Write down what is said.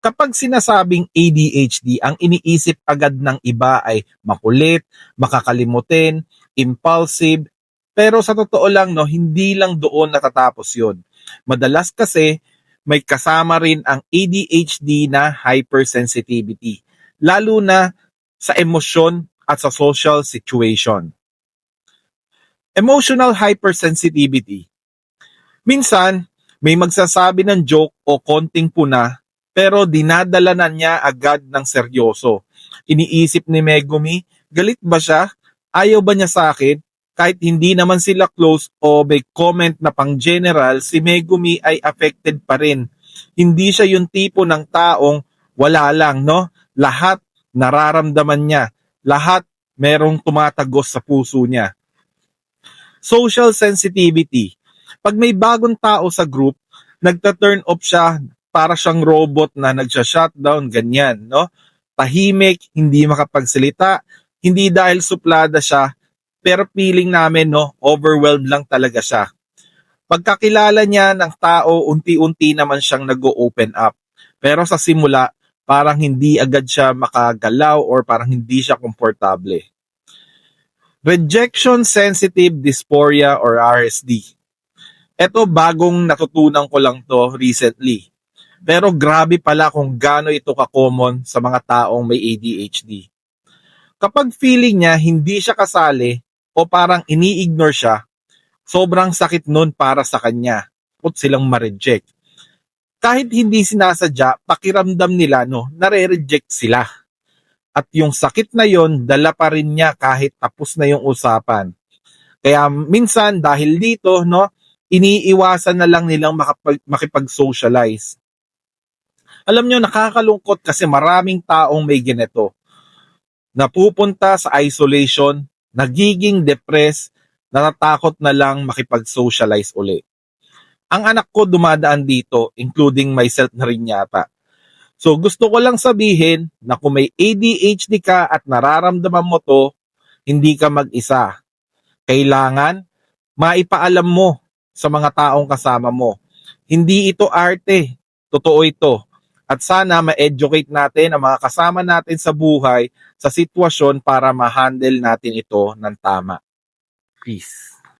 Kapag sinasabing ADHD, ang iniisip agad ng iba ay makulit, makakalimutin, impulsive, pero sa totoo lang, no, hindi lang doon natatapos yun. Madalas kasi may kasama rin ang ADHD na hypersensitivity, lalo na sa emosyon at sa social situation. Emotional hypersensitivity. Minsan, may magsasabi ng joke o konting puna pero dinadala na niya agad ng seryoso. Iniisip ni Megumi, galit ba siya? Ayaw ba niya sa akin? Kahit hindi naman sila close o may comment na pang general, si Megumi ay affected pa rin. Hindi siya yung tipo ng taong wala lang, no? Lahat nararamdaman niya. Lahat merong tumatagos sa puso niya. Social sensitivity. Pag may bagong tao sa group, nagta-turn off siya para siyang robot na nagsha-shutdown, ganyan, no? Tahimik, hindi makapagsalita, hindi dahil suplada siya, pero feeling namin, no, overwhelmed lang talaga siya. Pagkakilala niya ng tao, unti-unti naman siyang nag-open up. Pero sa simula, parang hindi agad siya makagalaw or parang hindi siya komportable. Rejection Sensitive Dysphoria or RSD. Eto bagong natutunan ko lang to recently. Pero grabe pala kung gaano ito ka-common sa mga taong may ADHD. Kapag feeling niya hindi siya kasali o parang ini-ignore siya, sobrang sakit nun para sa kanya. Takot silang ma-reject. Kahit hindi sinasadya, pakiramdam nila no, nare-reject sila. At yung sakit na yon, dala pa rin niya kahit tapos na yung usapan. Kaya minsan dahil dito, no, iniiwasan na lang nilang makipag-socialize. Alam nyo, nakakalungkot kasi maraming taong may ganito. Napupunta sa isolation, nagiging depressed, natatakot na lang makipag-socialize uli. Ang anak ko dumadaan dito, including myself na rin yata. So gusto ko lang sabihin na kung may ADHD ka at nararamdaman mo to, hindi ka mag-isa. Kailangan maipaalam mo sa mga taong kasama mo. Hindi ito arte, totoo ito. At sana ma-educate natin ang mga kasama natin sa buhay sa sitwasyon para ma-handle natin ito ng tama. Peace.